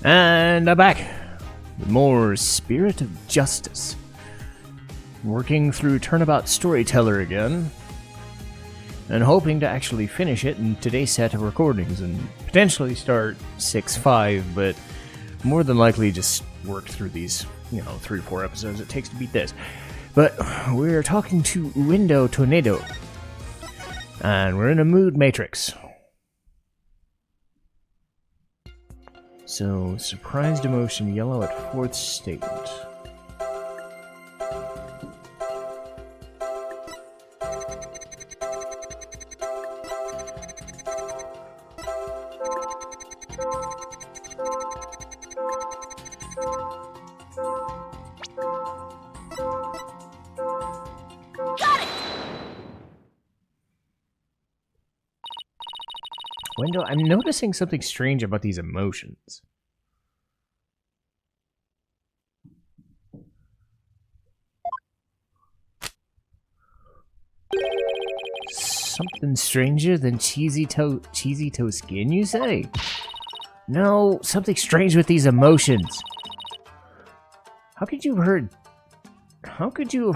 And I'm back with more Spirit of Justice. Working through Turnabout Storyteller again, and hoping to actually finish it in today's set of recordings and potentially start 6-5, but more than likely just work through these, 3 or 4 episodes it takes to beat this. But we're talking to Uendo Toneido, and we're in a mood matrix. So, surprised emotion, yellow at 4th statement. Uendo, I'm noticing something strange about these emotions. Something stranger than cheesy toe skin, you say? No, something strange with these emotions. How could you have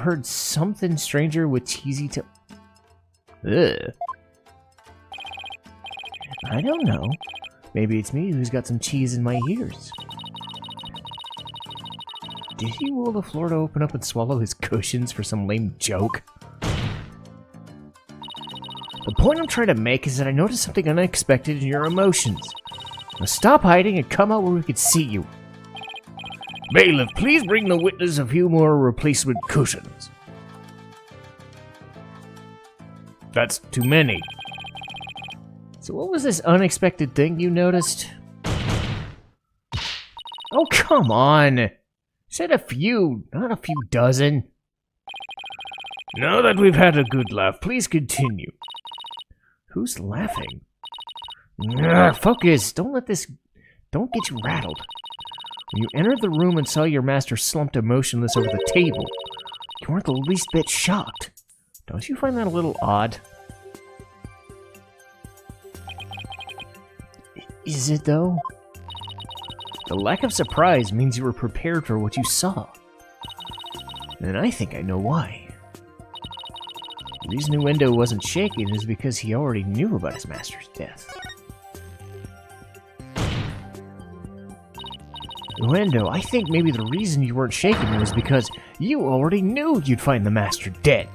heard something stranger with cheesy toe? Ugh. I don't know. Maybe it's me who's got some cheese in my ears. Did he roll the floor to open up and swallow his cushions for some lame joke? The point I'm trying to make is that I noticed something unexpected in your emotions. Now stop hiding and come out where we can see you. Bailiff, please bring the witness a few more replacement cushions. That's too many. So what was this unexpected thing you noticed? Oh, come on! Said a few, not a few dozen. Now that we've had a good laugh, please continue. Who's laughing? Focus! Don't get you rattled. When you entered the room and saw your master slumped emotionless over the table, you weren't the least bit shocked. Don't you find that a little odd? Is it, though? The lack of surprise means you were prepared for what you saw. And I think I know why. The reason Uendo wasn't shaken is because he already knew about his master's death. Uendo, I think maybe the reason you weren't shaken was because you already knew you'd find the master dead.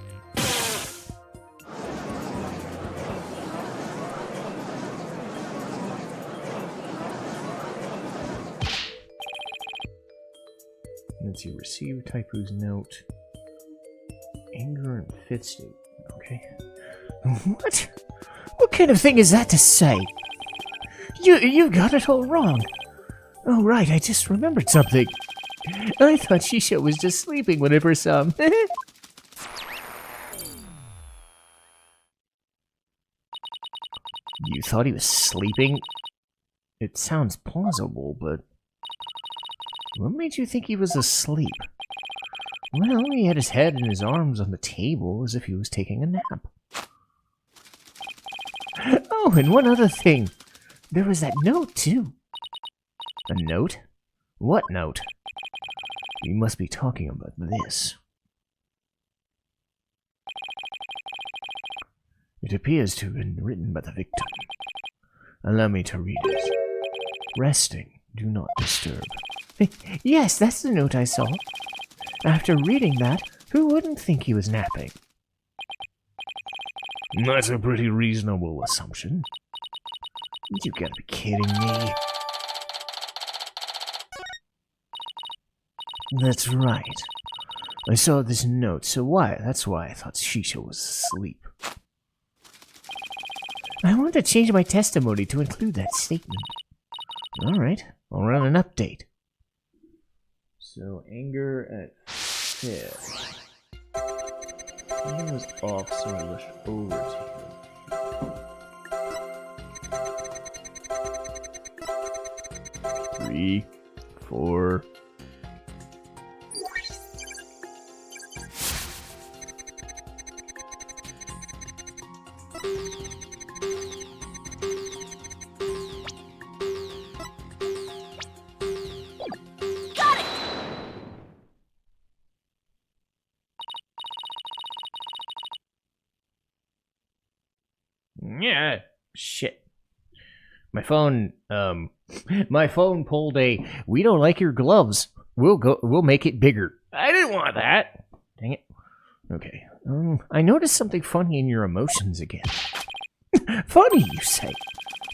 Let's see, receive Taipu's note. Anger and 5th state. Okay. What? What kind of thing is that to say? You got it all wrong. Oh right, I just remembered something. I thought Shisha was just sleeping when I first saw him. You thought he was sleeping? It sounds plausible, but... what made you think he was asleep? Well, he had his head and his arms on the table as if he was taking a nap. Oh, and one other thing. There was that note, too. A note? What note? You must be talking about this. It appears to have been written by the victim. Allow me to read it. Resting. Do not disturb. Yes, that's the note I saw. After reading that, who wouldn't think he was napping? That's a pretty reasonable assumption. You gotta be kidding me. That's right. I saw this note, that's why I thought Shisha was asleep. I want to change my testimony to include that statement. Alright, I'll run an update. So, anger at 5th. He was off, so I rushed over to him. 3, 4... Yeah. Shit. My phone pulled a, we don't like your gloves. We'll make it bigger. I didn't want that. Dang it. Okay. I noticed something funny in your emotions again. Funny, you say?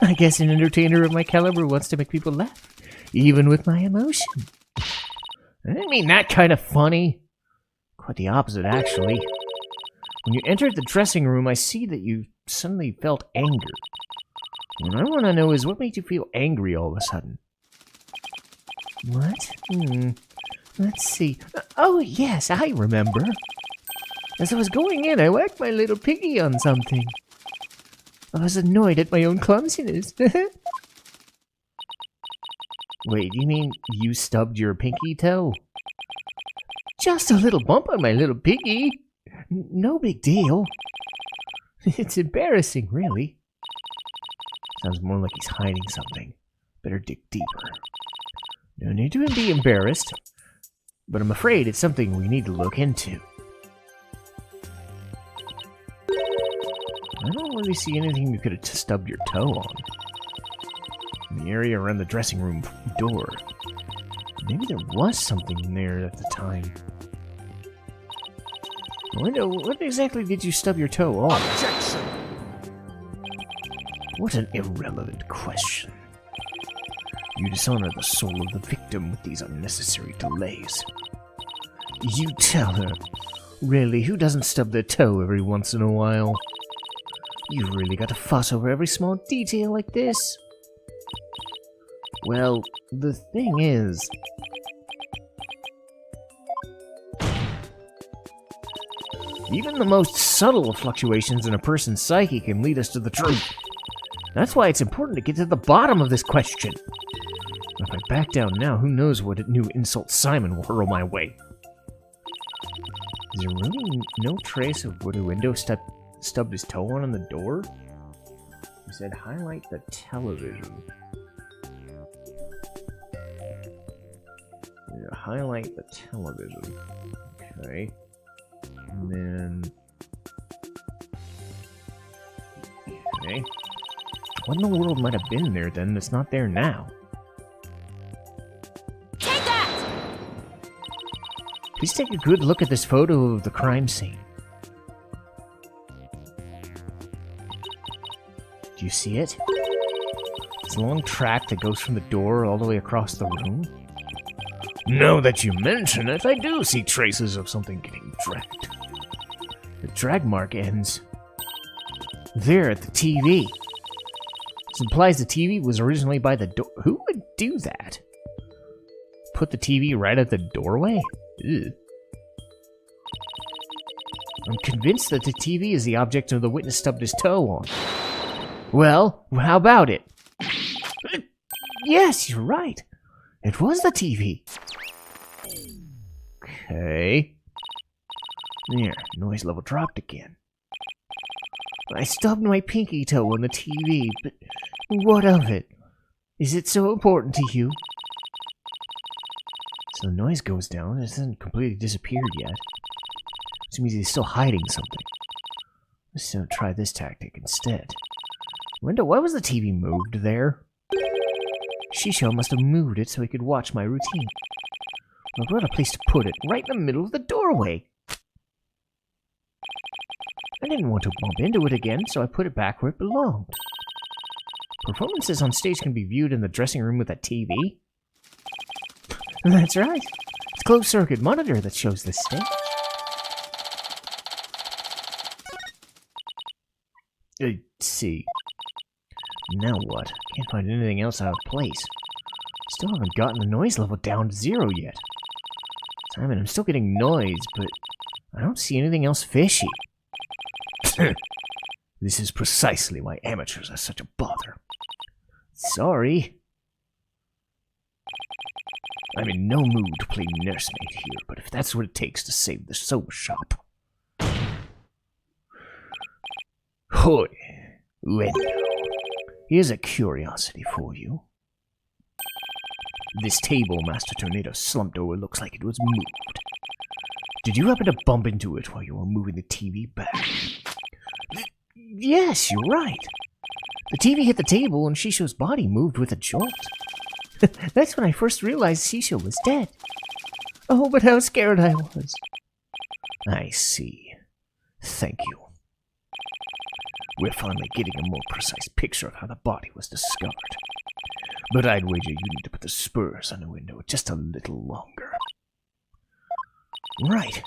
I guess an entertainer of my caliber wants to make people laugh, even with my emotion. I didn't mean that kind of funny. Quite the opposite, actually. When you entered the dressing room, I see that you suddenly felt anger. What I want to know is what made you feel angry all of a sudden? What? Let's see. Oh, yes, I remember. As I was going in, I whacked my little piggy on something. I was annoyed at my own clumsiness. Wait, you mean you stubbed your pinky toe? Just a little bump on my little piggy. No big deal. It's embarrassing, really. Sounds more like he's hiding something. Better dig deeper. No need to be embarrassed, but I'm afraid it's something we need to look into. I don't really see anything you could have stubbed your toe on. In the area around the dressing room door. Maybe there was something in there at the time. Uendo, what exactly did you stub your toe on? Objection! What an irrelevant question. You dishonor the soul of the victim with these unnecessary delays. You tell her. Really, who doesn't stub their toe every once in a while? You really got to fuss over every small detail like this? Well, the thing is... even the most subtle of fluctuations in a person's psyche can lead us to the truth. That's why it's important to get to the bottom of this question. If I back down now, who knows what new insult Simon will hurl my way. Is there really no trace of what Uendo stubbed his toe on the door? He said, highlight the television. Yeah, highlight the television. Okay. And then... okay. What in the world might have been there then that's not there now? Take that! Please take a good look at this photo of the crime scene. Do you see it? It's a long track that goes from the door all the way across the room. Now that you mention it, I do see traces of something getting dragged. The drag mark ends there at the TV. This implies the TV was originally by the door. Who would do that? Put the TV right at the doorway? Ew. I'm convinced that the TV is the object of the witness stubbed his toe on. Well, how about it? Yes, you're right. It was the TV. Okay. There, noise level dropped again. I stubbed my pinky toe on the TV, but what of it? Is it so important to you? So the noise goes down, it hasn't completely disappeared yet. Which means he's still hiding something. Let's try this tactic instead. Uendo, why was the TV moved there? Shisho must have moved it so he could watch my routine. Well, what a place to put it, right in the middle of the doorway. I didn't want to bump into it again, so I put it back where it belonged. Performances on stage can be viewed in the dressing room with a TV. That's right. It's a closed-circuit monitor that shows this stage. Let's see. Now what? Can't find anything else out of place. Still haven't gotten the noise level down to 0 yet. Simon, I'm still getting noise, but I don't see anything else fishy. This is precisely why amateurs are such a bother. Sorry. I'm in no mood to play nursemaid here, but if that's what it takes to save the soap shop. Hoi, Uendo. Here's a curiosity for you. This table Master Toneido slumped over looks like it was moved. Did you happen to bump into it while you were moving the TV back? Yes, you're right. The TV hit the table and Shisho's body moved with a jolt. That's when I first realized Shisho was dead. Oh, but how scared I was. I see. Thank you. We're finally getting a more precise picture of how the body was discovered. But I'd wager you need to put the spurs on the window just a little longer. Right.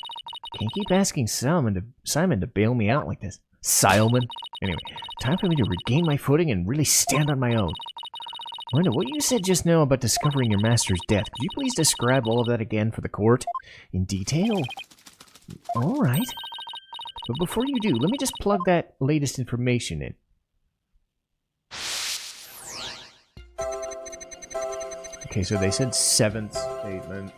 Can't keep asking Simon to bail me out like this. Simon? Anyway, time for me to regain my footing and really stand on my own. Wanda, what you said just now about discovering your master's death, could you please describe all of that again for the court? In detail? Alright. But before you do, let me just plug that latest information in. Okay, so they said 7th statement.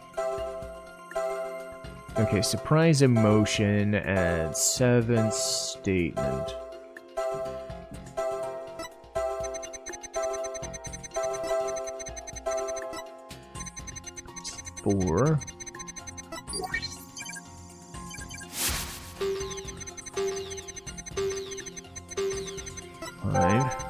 Okay, surprise emotion and 7th statement. It's 4. 5.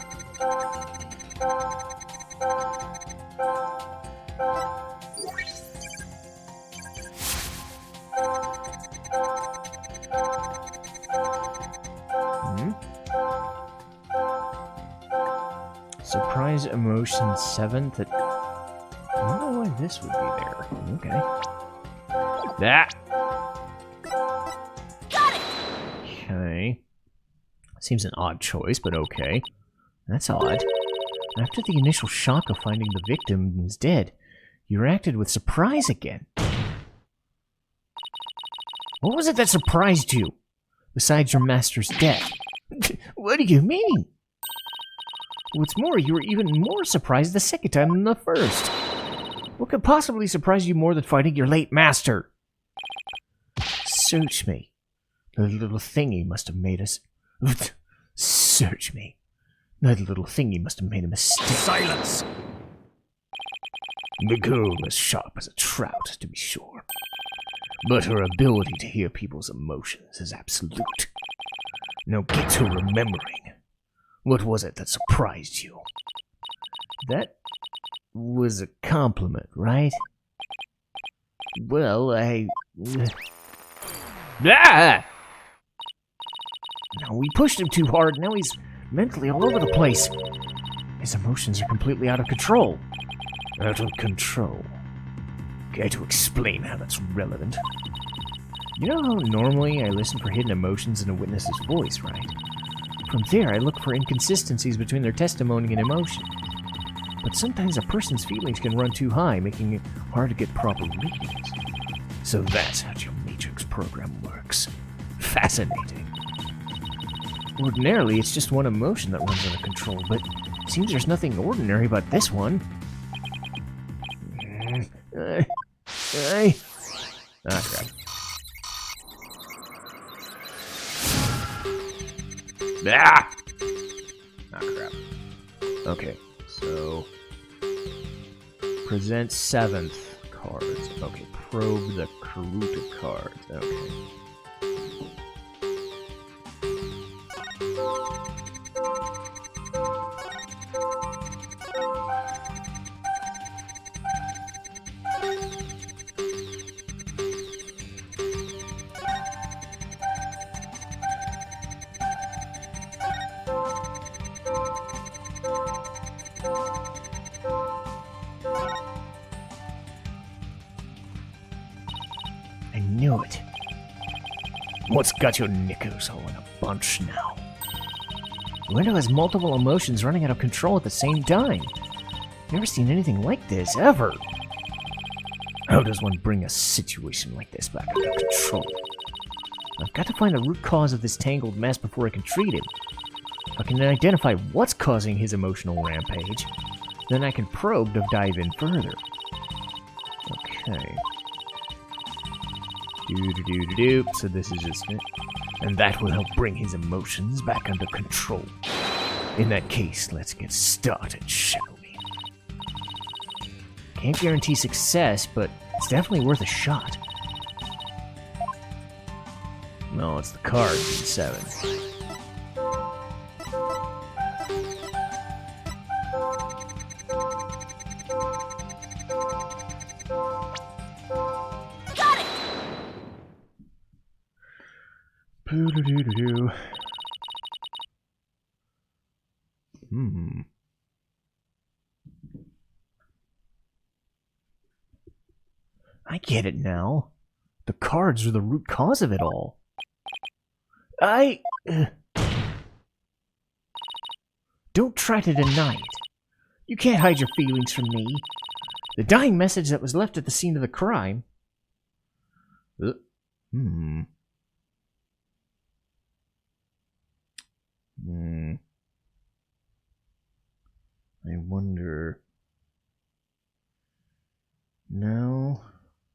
Surprise emotion 7th. I don't know why this would be there. Okay. That. Got it. Okay. Seems an odd choice, but okay. That's odd. After the initial shock of finding the victim was dead, you reacted with surprise again. What was it that surprised you? Besides your master's death? What do you mean? What's more, you were even more surprised the second time than the first. What could possibly surprise you more than finding your late master? Search me. The little thingy must have made us... Search me. That little thingy must have made a mistake. Silence! The girl was sharp as a trout, to be sure. But her ability to hear people's emotions is absolute. Now get to remembering. What was it that surprised you? That was a compliment, right? Well, Ah! Now, we pushed him too hard, now he's mentally all over the place. His emotions are completely out of control. Out of control. Care to explain how that's relevant? You know how normally I listen for hidden emotions in a witness's voice, right? From there, I look for inconsistencies between their testimony and emotion. But sometimes a person's feelings can run too high, making it hard to get proper readings. So that's how your Matrix program works. Fascinating. Ordinarily, it's just one emotion that runs out of control, but it seems there's nothing ordinary about this one. Ah, crap. Ah! Ah, crap. Okay, so... Present 7th cards. Okay, probe the Karuta cards. Okay. I knew it. What's got your knickers all in a bunch now? Uendo has multiple emotions running out of control at the same time. Never seen anything like this, ever. How does one bring a situation like this back under control? I've got to find the root cause of this tangled mess before I can treat him. If I can identify what's causing his emotional rampage, then I can probe to dive in further. Okay. So this is just it. And that will help bring his emotions back under control. In that case, let's get started, shall we? Can't guarantee success, but it's definitely worth a shot. No, it's the cards in 7. Poo-doo-doo-doo-doo. I get it now. The cards are the root cause of it all. Don't try to deny it. You can't hide your feelings from me. The dying message that was left at the scene of the crime. I wonder... No...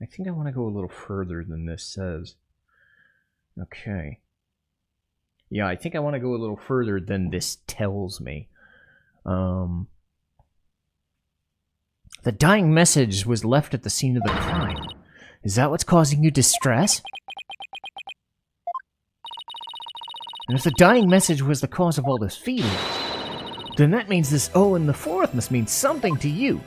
I think I want to go a little further than this says. Okay. Yeah, I think I want to go a little further than this tells me. The dying message was left at the scene of the crime. Is that what's causing you distress? And if the dying message was the cause of all this feelings, then that means this Owen the Fourth must mean something to you.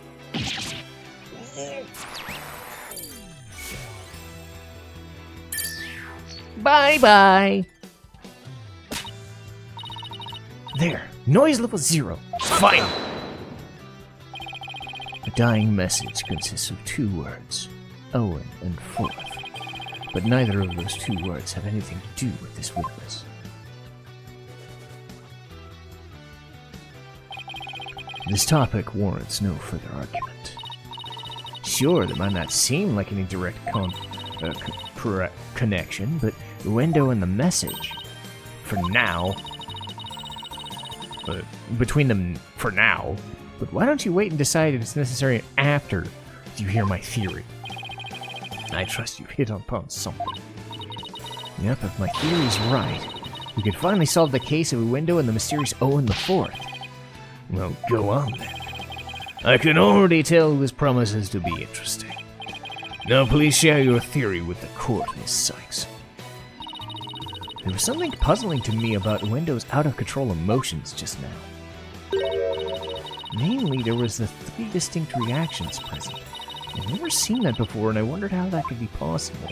Bye-bye! There, noise level 0. Fine! The dying message consists of 2 words, Owen and Fourth, but neither of those 2 words have anything to do with this witness. This topic warrants no further argument. Sure, there might not seem like any direct connection, but Uendo and the message, for now, between them for now, but why don't you wait and decide if it's necessary after you hear my theory? I trust you've hit upon something. Yep, if my theory's right, we could finally solve the case of Uendo and the mysterious Owen the Fourth. Well, go on then. I can already tell this promises to be interesting. Now please share your theory with the court, Miss Sykes. There was something puzzling to me about Uendo's out-of-control emotions just now. Namely, there was the 3 distinct reactions present. I've never seen that before, and I wondered how that could be possible.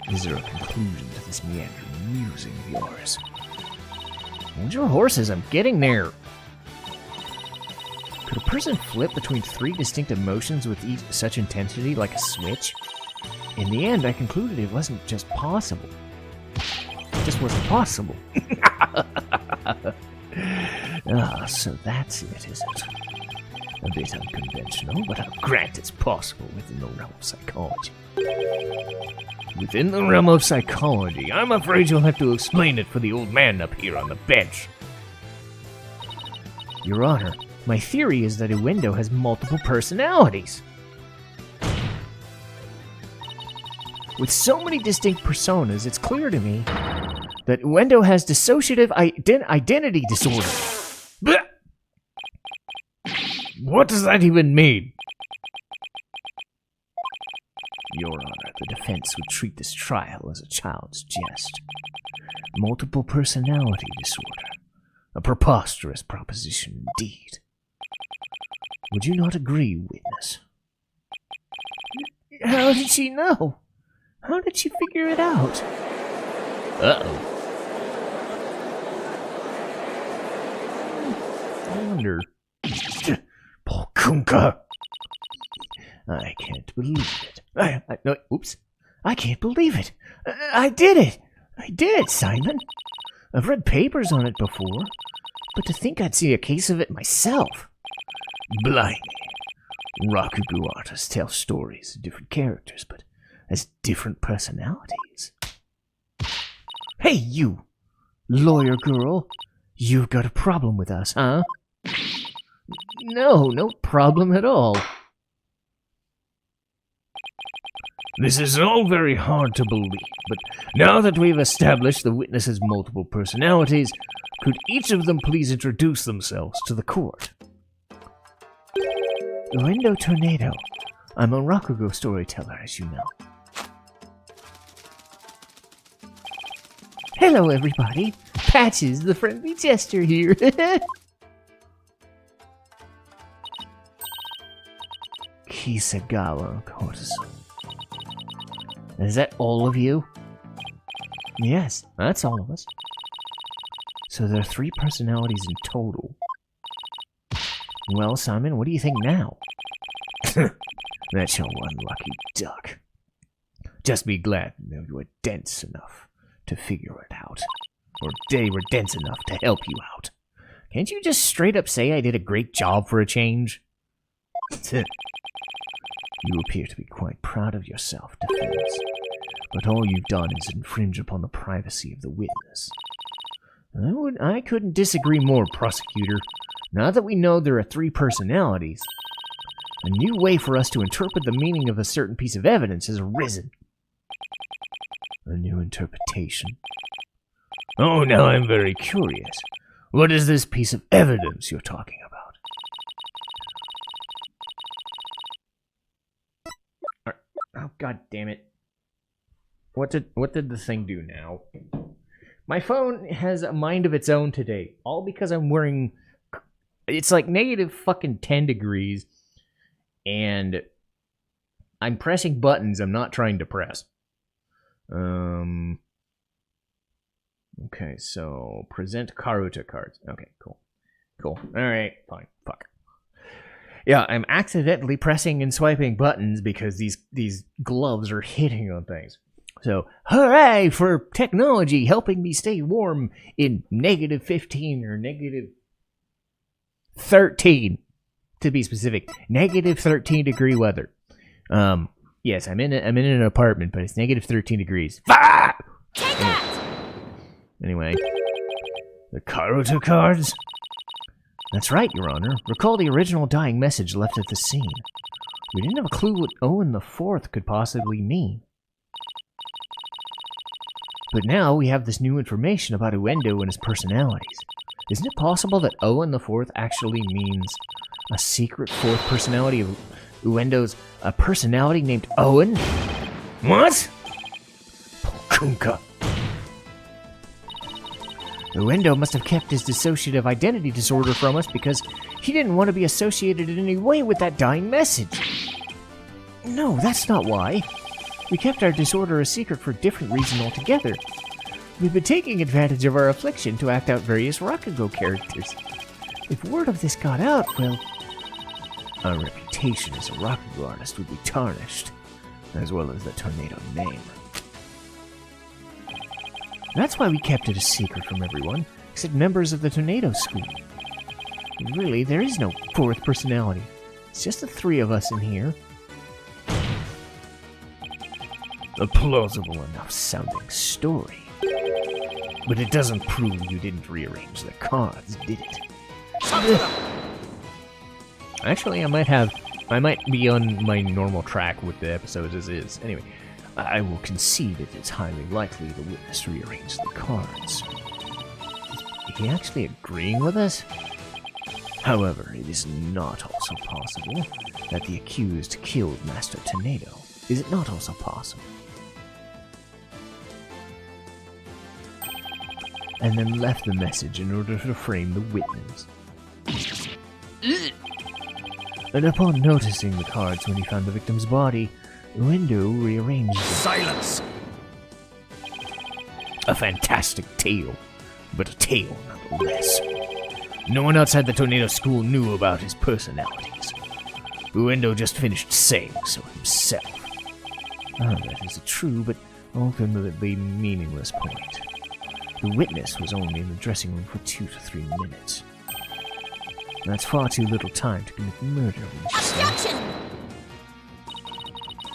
Is there a conclusion to this meandering musing of yours? Hold your horses, I'm getting there! Could a person flip between 3 distinct emotions with each such intensity like a switch? In the end, I concluded it wasn't just possible. It just wasn't possible. So that's it, is it? A bit unconventional, but I'll grant it's possible within the realm of psychology. Within the realm of psychology, I'm afraid you'll have to explain it for the old man up here on the bench. Your Honor, my theory is that Uendo has multiple personalities. With so many distinct personas, it's clear to me that Uendo has dissociative identity disorder. Blech! What does that even mean? Your Honor, the defense would treat this trial as a child's jest. Multiple personality disorder. A preposterous proposition indeed. Would you not agree, witness? How did she know? How did she figure it out? Uh-oh. I wonder... Polkunka! I can't believe it. No, oops. I can't believe it. I did it! I did it, Simon! I've read papers on it before, but to think I'd see a case of it myself. Blimey. Rakugo artists tell stories of different characters, but as different personalities. Hey, you! Lawyer girl! You've got a problem with us, huh? No problem at all. This is all very hard to believe, but now that we've established the witness has multiple personalities, could each of them please introduce themselves to the court? Uendo Toneido. I'm a Rakugo storyteller, as you know. Hello, everybody. Patches, the friendly jester here. Kisagawa courtesan. Is that all of you? Yes, that's all of us. So there are 3 personalities in total. Well, Simon, what do you think now? That's your unlucky duck. Just be glad that you were dense enough to figure it out. Or they were dense enough to help you out. Can't you just straight up say I did a great job for a change? You appear to be quite proud of yourself, Defense. But all you've done is infringe upon the privacy of the witness. I couldn't disagree more, Prosecutor. Now that we know there are 3 personalities, a new way for us to interpret the meaning of a certain piece of evidence has arisen. A new interpretation. Oh, now I'm very curious. What is this piece of evidence you're talking about? Oh, god damn it. What did the thing do now? My phone has a mind of its own today. All because I'm wearing... It's like negative fucking 10 degrees. And I'm pressing buttons I'm not trying to press. Okay, so present Karuta cards. Okay, cool. Alright, fine. Fuck. Yeah, I'm accidentally pressing and swiping buttons because these gloves are hitting on things. So, hooray for technology helping me stay warm in negative 15 or negative 13, to be specific. Negative 13 degree weather. Yes, I'm in an apartment, but it's negative 13 degrees. Ah! Take that! Anyway, the Karuta cards? That's right, Your Honor. Recall the original dying message left at the scene. We didn't have a clue what Owen the Fourth could possibly mean. But now we have this new information about Uendo and his personalities. Isn't it possible that Owen the Fourth actually means a secret 4th personality of Uendo's a personality named Owen? What? Pokunka. Uendo must have kept his dissociative identity disorder from us because he didn't want to be associated in any way with that dying message. No, that's not why. We kept our disorder a secret for a different reason altogether. We've been taking advantage of our affliction to act out various Rakugo characters. If word of this got out, well, our reputation as a Rakugo artist would be tarnished, as well as the Toneido name. That's why we kept it a secret from everyone, except members of the Toneido school. Really, there is no 4th personality. It's just the 3 of us in here. A plausible enough sounding story. But it doesn't prove you didn't rearrange the cards, did it? Actually, I might be on my normal track with the episodes as is. Anyway, I will concede that it's highly likely the witness rearranged the cards. Is he actually agreeing with us? However, it is not also possible that the accused killed Master Toneido. Is it not also possible? And then left the message in order to frame the witness. And upon noticing the cards when he found the victim's body, Uendo rearranged them. Silence! A fantastic tale, but a tale nonetheless. No one outside the Toneido school knew about his personalities. Uendo just finished saying so himself. That is a true but ultimately meaningless point. The witness was only in the dressing room for 2 to 3 minutes. That's far too little time to commit murder, wouldn't you say? Objection!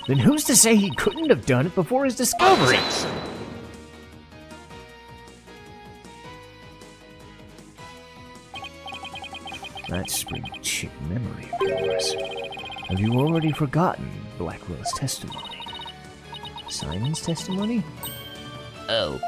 Then who's to say he couldn't have done it before his discovery? Objection! That spring chick memory of yours. Have you already forgotten Blackwell's testimony? Simon's testimony? Oh.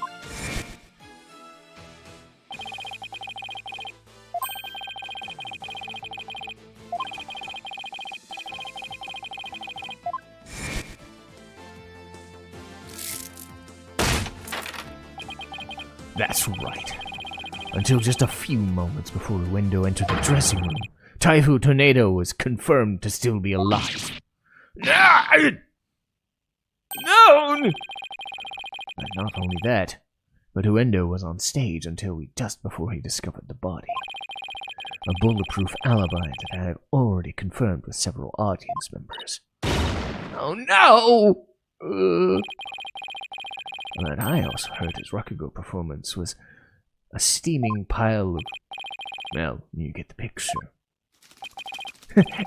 That's right. Until just a few moments before Uendo entered the dressing room, Taifu Toneido was confirmed to still be alive. No! And not only that, but Uendo was on stage until just before he discovered the body. A bulletproof alibi that I have already confirmed with several audience members. Oh no! But I also heard his Rakugo performance was a steaming pile of... Well, you get the picture.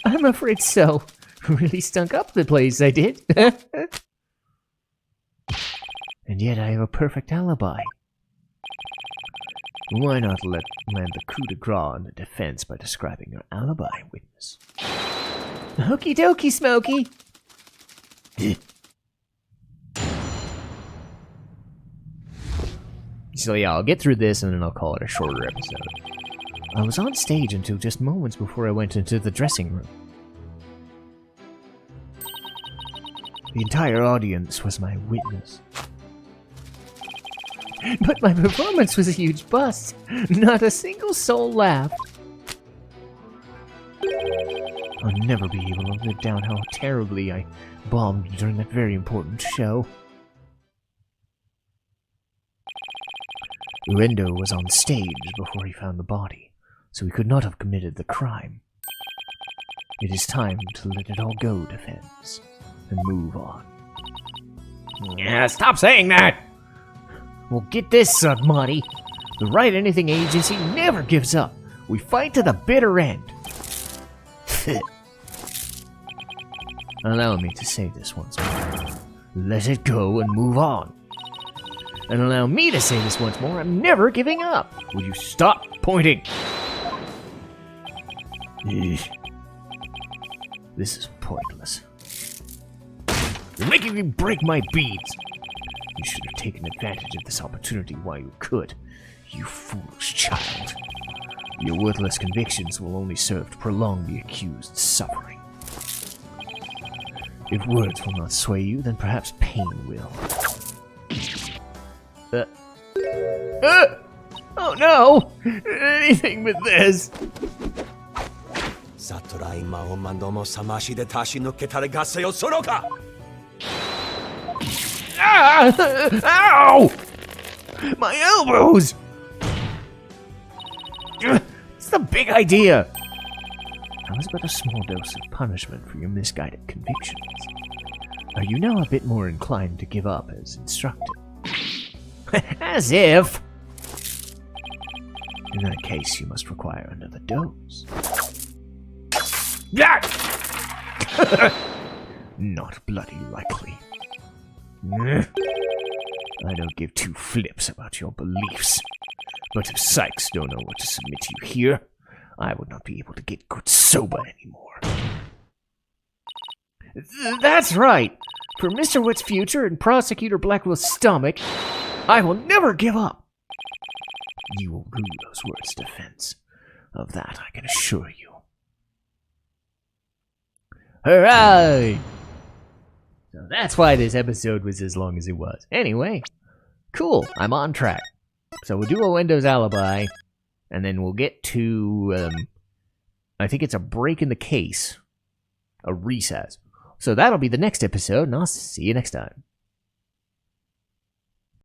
I'm afraid so. Really stunk up the place, I did. And yet I have a perfect alibi. Why not land the coup de grace in the defense by describing your alibi, witness? Okie dokie, Smokey! So yeah, I'll get through this and then I'll call it a shorter episode. I was on stage until just moments before I went into the dressing room. The entire audience was my witness. But my performance was a huge bust. Not a single soul laughed. I'll never be able to live down how terribly I bombed during that very important show. Uendo was on stage before he found the body, so he could not have committed the crime. It is time to let it all go, defense, and move on. Yeah, stop saying that! Well, get this, Marty. The Write Anything Agency never gives up. We fight to the bitter end. Allow me to say this once more. Let it go and move on. And allow me to say this once more. I'm never giving up. Will you stop pointing? This is pointless. You're making me break my beads. You should have taken advantage of this opportunity while you could, you foolish child. Your worthless convictions will only serve to prolong the accused's suffering. If words will not sway you, then perhaps pain will. Oh no! Anything but this! Ow! My elbows! It's the big idea! That was but a small dose of punishment for your misguided convictions. Are you now a bit more inclined to give up as instructed? As if! In that case, you must require another dose. Not bloody likely. I don't give two flips about your beliefs. But if Sykes don't know what to submit to you here, I would not be able to get good sober anymore. That's right! For Mr. Witt's future and Prosecutor Blackwell's stomach, I will never give up! You will rue those words, defense. Of that I can assure you. Hooray! So that's why this episode was as long as it was. Anyway, cool, I'm on track. So we'll do Uendo's alibi, and then we'll get to, I think it's a break in the case. A recess. So that'll be the next episode, and I'll see you next time.